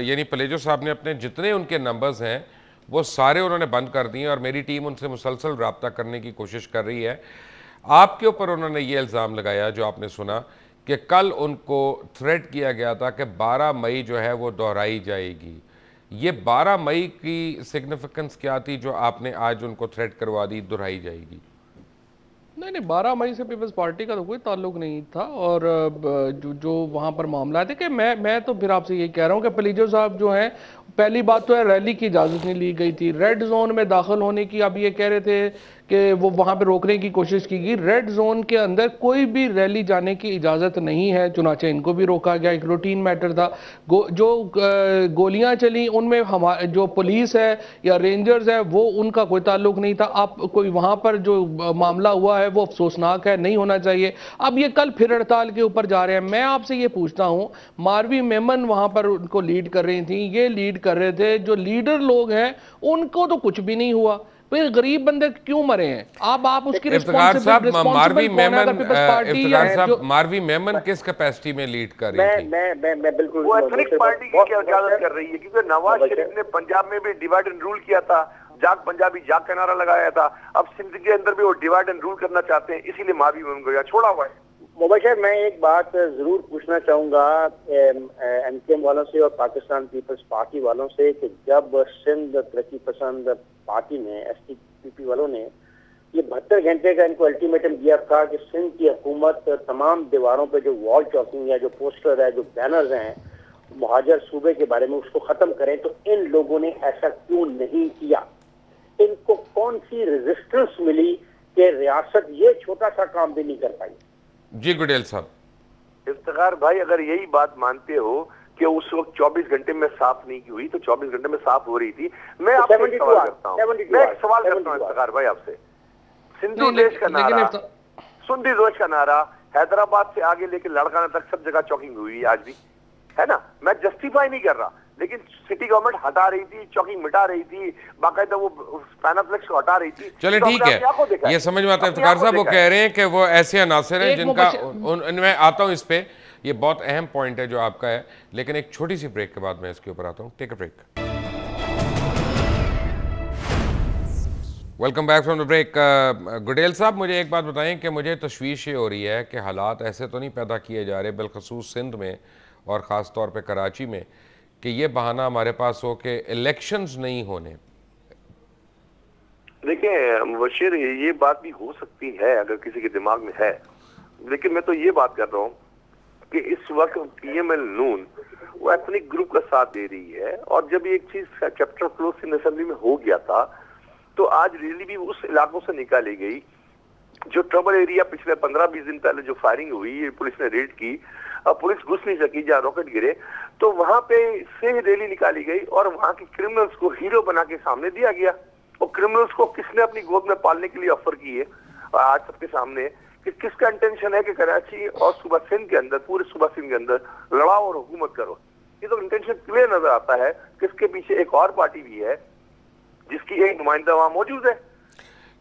यानी पलेजो साहब ने अपने जितने उनके नंबर्स हैं वो सारे उन्होंने बंद कर दिए, और मेरी टीम उनसे मुसलसल रब्ता करने की कोशिश कर रही है। आपके ऊपर उन्होंने ये इल्ज़ाम लगाया जो आपने सुना कि कल उनको थ्रेट किया गया था कि 12 मई जो है वो दोहराई जाएगी। ये 12 मई की सिग्निफिकेंस क्या थी जो आपने आज उनको थ्रेट करवा दी दोहराई जाएगी? नहीं, 12 मई से पीपल्स पार्टी का तो कोई ताल्लुक नहीं था। और जो वहाँ पर मामला है, देखिए मैं तो फिर आपसे ये कह रहा हूँ कि पलीजो साहब जो हैं, पहली बात तो है रैली की इजाज़त नहीं ली गई थी। रेड जोन में दाखिल होने की अब ये कह रहे थे कि वो वहाँ पे रोकने की कोशिश की गई। रेड जोन के अंदर कोई भी रैली जाने की इजाज़त नहीं है, चुनाचे इनको भी रोका गया, एक रूटीन मैटर था। जो गोलियां चली उनमें हमारे जो पुलिस है या रेंजर्स है वो उनका कोई ताल्लुक नहीं था। आप कोई वहाँ पर जो मामला हुआ है वो अफसोसनाक है, नहीं होना चाहिए। अब ये कल फिर हड़ताल के ऊपर जा रहे हैं। मैं आपसे ये पूछता हूँ, मारवी मेमन वहाँ पर उनको लीड कर रही थी, ये लीड कर रहे थे, जो लीडर लोग हैं उनको तो कुछ भी नहीं हुआ, फिर गरीब बंदे क्यों मरे हैं? आप उसकी मारवी मेमन किस कैपेसिटी में लीड कर रही थी? मैं बिल्कुल वो एथनिक पार्टी की क्या इजाजत कर रही है, क्योंकि नवाज शरीफ ने पंजाब में भी डिवाइड एंड रूल किया था, जाग पंजाबी जाग का नारा लगाया था। अब सिंध के अंदर भी वो डिवाइड एंड रूल करना चाहते हैं, इसीलिए मारवी मेमन को छोड़ा हुआ है। मुबशर, मैं एक बात जरूर पूछना चाहूंगा एमक्यूएम वालों से और पाकिस्तान पीपल्स पार्टी वालों से कि जब सिंध तरक्की पसंद पार्टी ने, एसटीपीपी वालों ने ये 72 घंटे का इनको अल्टीमेटम दिया था कि सिंध की हुकूमत तमाम दीवारों पे जो वॉल चॉकिंग है, जो पोस्टर है, जो बैनर्स हैं मुहाजिर सूबे के बारे में, उसको खत्म करें, तो इन लोगों ने ऐसा क्यों नहीं किया? इनको कौन सी रेजिस्टेंस मिली कि रियासत ये छोटा सा काम भी नहीं कर पाई? जी गुडेल साहब। इफ्तिखार भाई, अगर यही बात मानते हो कि उस वक्त 24 घंटे में साफ नहीं की हुई, तो 24 घंटे में साफ हो रही थी। मैं आपसे एक सवाल करता हूँ, इफ्तिखार भाई आपसे, सिंधु देश का नारा, सुंदी देश का नारा, हैदराबाद से आगे लेके लड़काना तक सब जगह चॉकिंग हुई आज भी, है ना? मैं जस्टिफाई नहीं कर रहा, लेकिन सिटी गवर्नमेंट हटा रही थी, चॉकिंग मिटा रही थी, बाकायदा वो पैनाफ्लेक्स को हटा रही थी। चले ठीक है, ये समझ में आता है। इफ्तिखार साहब वो कह रहे हैं कि वो ऐसे अनासर हैं जिनका, मैं आता हूं इस पे, ये बहुत अहम पॉइंट है जो आपका है, लेकिन एक छोटी सी ब्रेक के बाद मैं इसके ऊपर आता हूं। Take a break. Welcome back from the break. Gudel साहब, मुझे एक बात बताएं कि मुझे तशवीश ये हो रही है कि हालात ऐसे तो नहीं पैदा किए जा रहे, बिलखसूस सिंध में और ख़ास तौर पे कराची में, कि ये बहाना हमारे पास हो कि इलेक्शंस नहीं होने। देखिए मुबशिर, ये बात भी हो सकती है अगर किसी के दिमाग में है, लेकिन मैं तो ये बात कर रहा हूँ कि इस वक्त पीएमएल नून वो एथनिक ग्रुप का साथ दे रही है, और जब एक चीज चैप्टर क्लोज सिंध असेंबली में हो गया था तो आज रैली भी उस इलाकों से निकाली गई जो ट्रबल एरिया पिछले 15-20 दिन पहले जो फायरिंग हुई, पुलिस ने रेड की, अब पुलिस घुस नहीं सकी जहाँ रॉकेट गिरे, तो वहां पे से रैली निकाली गई और वहां के क्रिमिनल्स को हीरो बना के सामने दिया गया। और क्रिमिनल्स को किसने अपनी गोद में पालने के लिए ऑफर की है, और आज सबके सामने कि किसका इंटेंशन है कि कराची और सूबा सिंध के अंदर, पूरे सूबा सिंध के अंदर लड़ाओ और हुकूमत करो। ये तो इंटेंशन क्लियर नजर आता है। किसके पीछे एक और पार्टी भी है जिसकी एक नुमाइंदा वहां मौजूद है।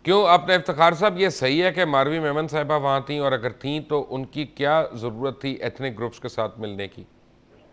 क्यों आपने इफ्तिखार साहब, ये सही है कि मारवी मेमन साहिबा वहां थी, और अगर थी तो उनकी क्या जरूरत थी एथनिक ग्रुप्स के साथ मिलने की?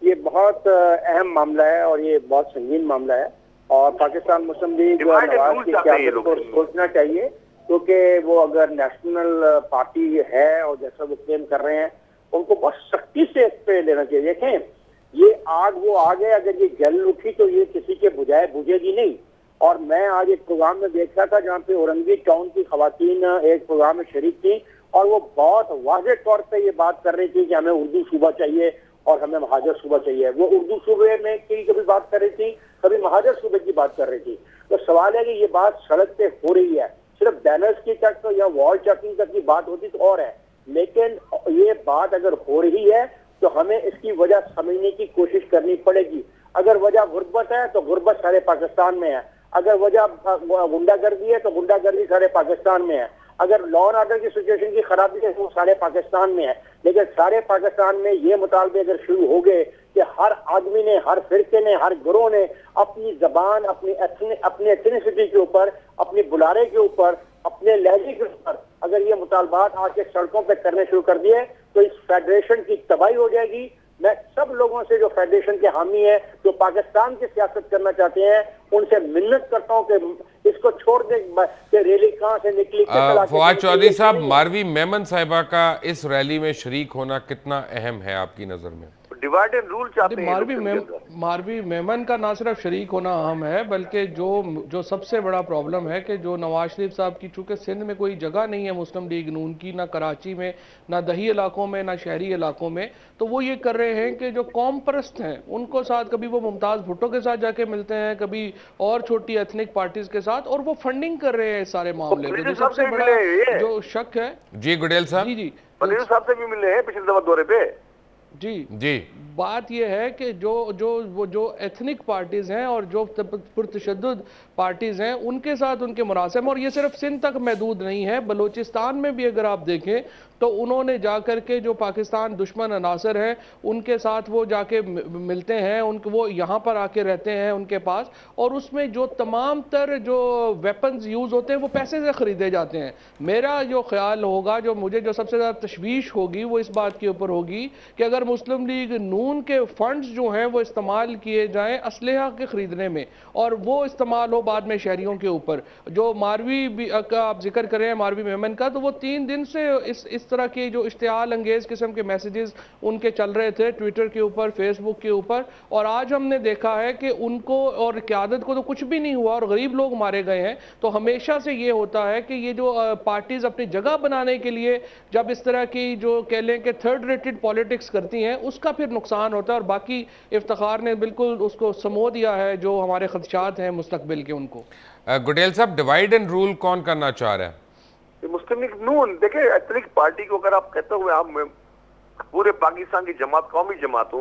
ये बहुत अहम मामला है और ये बहुत संगीन मामला है, और पाकिस्तान मुस्लिम लीग नवाज की क़यादत को सोचना चाहिए, क्योंकि वो अगर नेशनल पार्टी है और जैसा वो क्लेम कर रहे हैं, उनको बहुत सख्ती से इस पे लेना चाहिए। देखें, ये आग वो आग है, अगर ये जल उठी तो ये किसी के बुझाए बुझेगी नहीं। और मैं आज एक प्रोग्राम में देख रहा था जहाँ पे औरंगी टाउन की खवातीन एक प्रोग्राम में शरीक थी, और वो बहुत वाज़ेह तौर पे ये बात कर रही थी कि हमें उर्दू सूबा चाहिए और हमें महाजर सूबा चाहिए। वो उर्दू सूबे में की कभी बात कर रही थी, कभी महाजर सूबे की बात कर रही थी। तो सवाल है कि ये बात सड़क पे हो रही है, सिर्फ बैनर्स की तक या वॉल चेकिंग तक की बात होती तो और है, लेकिन ये बात अगर हो रही है तो हमें इसकी वजह समझने की कोशिश करनी पड़ेगी। अगर वजह गुर्बत है तो गुर्बत सारे पाकिस्तान में है, अगर वजह गुंडागर्दी है तो गुंडागर्दी सारे पाकिस्तान में है, अगर लॉ एंड ऑर्डर की सिचुएशन की खराबी है वो सारे पाकिस्तान में है। लेकिन सारे पाकिस्तान में ये मुतालबे अगर शुरू हो गए कि हर आदमी ने, हर फिरके ने, हर ग्रोह ने अपनी जबान, अपनी एथनिसिटी के ऊपर, अपनी बुलारे के ऊपर, अपने लहजे के ऊपर अगर ये मुतालबात आके सड़कों पर करने शुरू कर दिए तो इस फेडरेशन की तबाही हो जाएगी। मैं सब लोगों से जो फेडरेशन के हामी है, जो पाकिस्तान की सियासत करना चाहते हैं, उनसे मिन्नत करता हूं कि इसको छोड़ दें कि रैली कहां से निकली। फवाद चौधरी साहब, मारवी मेमन साहिबा का इस रैली में शरीक होना कितना अहम है आपकी नजर में? डिवाइड एंड रूल चाहते हैं। मारवी मेमन का ना सिर्फ शरीक होना अहम है, बल्कि जो सबसे बड़ा प्रॉब्लम है कि जो नवाज शरीफ साहब की, चूंकि सिंध में कोई जगह नहीं है मुस्लिम लीग नून की, ना कराची में, ना दही इलाकों में, ना शहरी इलाकों में, तो वो ये कर रहे हैं कि जो कौम परस्त हैं उनको साथ, कभी वो मुमताज़ भुट्टो के साथ जाके मिलते हैं, कभी और छोटी एथनिक पार्टीज के साथ, और वो फंडिंग कर रहे हैं सारे मामले में। जो सबसे बड़ा जो शक है जी गुडेल साहब, जी साहब से भी मिले हैं पिछले दफा दौरे पे। जी बात यह है कि जो एथनिक पार्टीज हैं और जो पुरतशद्दुद पार्टीज हैं उनके साथ उनके मुरासम, और ये सिर्फ सिंध तक महदूद नहीं है, बलूचिस्तान में भी अगर आप देखें तो उन्होंने जाकर के जो पाकिस्तान दुश्मन अनासर हैं उनके साथ वो जाके मिलते हैं, वो यहाँ पर आके रहते हैं उनके पास, और उसमें जो तमाम तर जो वेपन्स यूज़ होते हैं वो पैसे से ख़रीदे जाते हैं। मेरा जो ख्याल होगा, जो मुझे जो सबसे ज़्यादा तशवीश होगी वो इस बात के ऊपर होगी कि अगर मुस्लिम लीग नून के फंड्स जो हैं वो इस्तेमाल किए जाएं असलहा के ख़रीदने में, और वो इस्तेमाल हो बाद में शहरियों के ऊपर। जो मारवी का आप जिक्र कर रहे हैं, मारवी मेमन का, तो वो 3 दिन से इस तरह के जो इश्तियाल अंगेज किस्म के मैसेजेस उनके चल रहे थे ट्विटर के ऊपर, फेसबुक के ऊपर, और आज हमने देखा है कि उनको और क़यादत को तो कुछ भी नहीं हुआ और गरीब लोग मारे गए हैं। तो हमेशा से ये होता है कि ये जो पार्टीज अपनी जगह बनाने के लिए जब इस तरह की जो कह लें कि थर्ड रेटेड पॉलिटिक्स करती हैं उसका फिर नुकसान होता है, और बाकी इफ्तिखार ने बिल्कुल उसको समो दिया है जो हमारे खदशात हैं मुस्तकबिल के उनको। गुडेल साहब, डिवाइड एंड रूल कौन करना चाह रहा है? मुस्लिम लीग नून। देखिए, एथनिक पार्टी को अगर आप कहते हुए आप पूरे पाकिस्तान की जमात, कौमी जमात हो,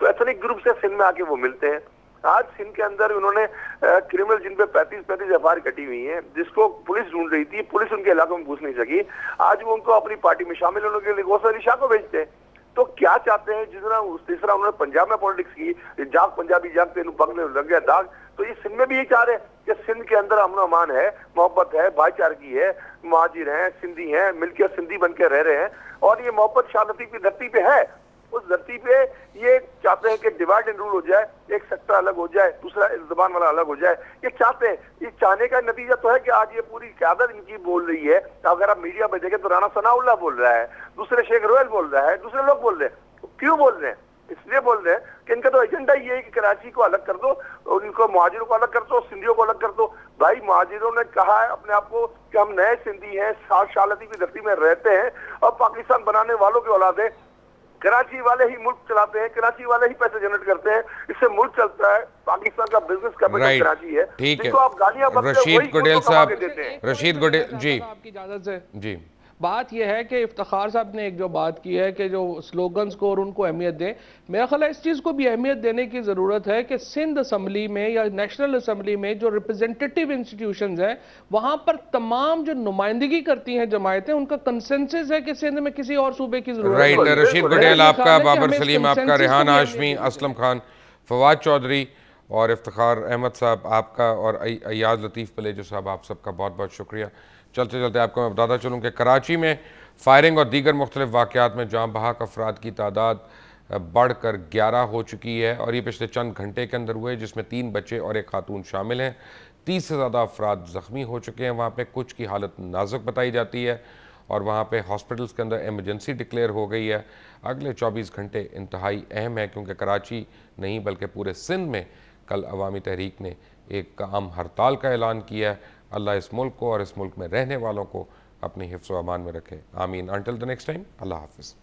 तो एथनिक ग्रुप से सिंध में आके वो मिलते हैं। आज सिंध के अंदर उन्होंने क्रिमिनल जिन पे 35 एफआईआर कटी हुई हैं, जिसको पुलिस ढूंढ रही थी, पुलिस उनके इलाकों में घुस नहीं सकी, आज वो उनको अपनी पार्टी में शामिल होने के लिए गौसर अली शाह को भेजते हैं। तो क्या चाहते हैं? जिस तरह उन्होंने पंजाब में पॉलिटिक्स की, जाग पंजाबी जाग तेन पगने लग गया दाग, तो ये सिंध में भी ये चाह रहे हैं कि सिंध के अंदर अमन अमान है, मोहब्बत है, भाईचारगी है, महाजिर हैं, सिंधी हैं, मिलकर सिंधी बन के रह रहे हैं, और ये मोहब्बत शाह लतीफ की धरती पे है। उस धरती पे ये चाहते हैं कि डिवाइड एंड रूल हो जाए, एक सेक्टर अलग हो जाए, दूसरा जुबान वाला अलग हो जाए। ये चाहते हैं, ये चाहने का नतीजा तो है कि आज ये पूरी क़यादत इनकी बोल रही है। अगर आप मीडिया में देखें तो राना सनाउल्लाह बोल रहा है, दूसरे शेख रोयल बोल रहा है, दूसरे लोग बोल रहे हैं। तो क्यों बोल रहे हैं? इसलिए बोल रहे हैं कि इनका तो एजेंडा ये है कि कराची को अलग कर दो, उनको मुहाजिरों को अलग कर दो, सिंधियों को अलग कर दो। भाई मुहाजिरों ने कहा है अपने आप को कि हम नए सिंधी हैं, शालती की धरती में रहते हैं और पाकिस्तान बनाने वालों की औलाद है। कराची वाले ही मुल्क चलाते हैं, कराची वाले ही पैसे जनरेट करते हैं, इससे मुल्क चलता है। पाकिस्तान का बिजनेस कैपिटल कराची है। ठीक है, तो आप गालियां रशीद गुडेल साहब, रशीद गुडेल जी, आपकी इजाजत से जी, बात यह है कि इफ्तिखार साहब ने एक जो बात की है कि जो स्लोगन्स को और उनको अहमियत दें, मेरा ख्याल है इस चीज़ को भी अहमियत देने की ज़रूरत है कि सिंध असम्बली में या नेशनल असम्बली में जो रिप्रेजेंटेटिव इंस्टीट्यूशंस हैं वहाँ पर तमाम जो नुमाइंदगी करती हैं जमायतें, उनका कंसेंसस है कि सिंध में किसी और सूबे की जरूरत है। राइट, रशीद गुडेल आपका, बाबर सलीम आपका, रेहान हाशमी, असलम खान, फवाद चौधरी और इफ्तिखार अहमद साहब आपका, और अयाज लतीफ़ पलेजो साहब आप सबका बहुत बहुत शुक्रिया। चलते चलते आपको मैं बताता चलूँ कि कराची में फायरिंग और दीगर मुख्तलिफ वाक़यात में जाँ बहक अफराद की तादाद बढ़कर 11 हो चुकी है और ये पिछले चंद घंटे के अंदर हुए, जिसमें 3 बच्चे और एक खातून शामिल हैं। 30 से ज़्यादा अफराद ज़ख्मी हो चुके हैं। वहाँ पे कुछ की हालत नाजुक बताई जाती है और वहाँ पे हॉस्पिटल्स के अंदर एमरजेंसी डिक्लेयर हो गई है। अगले 24 घंटे इंतहाई अहम है क्योंकि कराची नहीं बल्कि पूरे सिंध में कल अवामी तहरीक ने एक आम हड़ताल का ऐलान किया है। अल्लाह इस मुल्क को और इस मुल्क में रहने वालों को अपनी हिफ्ज़ व अमान में रखे। आमीन। अंटिल द नेक्स्ट टाइम, अल्लाह हाफ़िज़।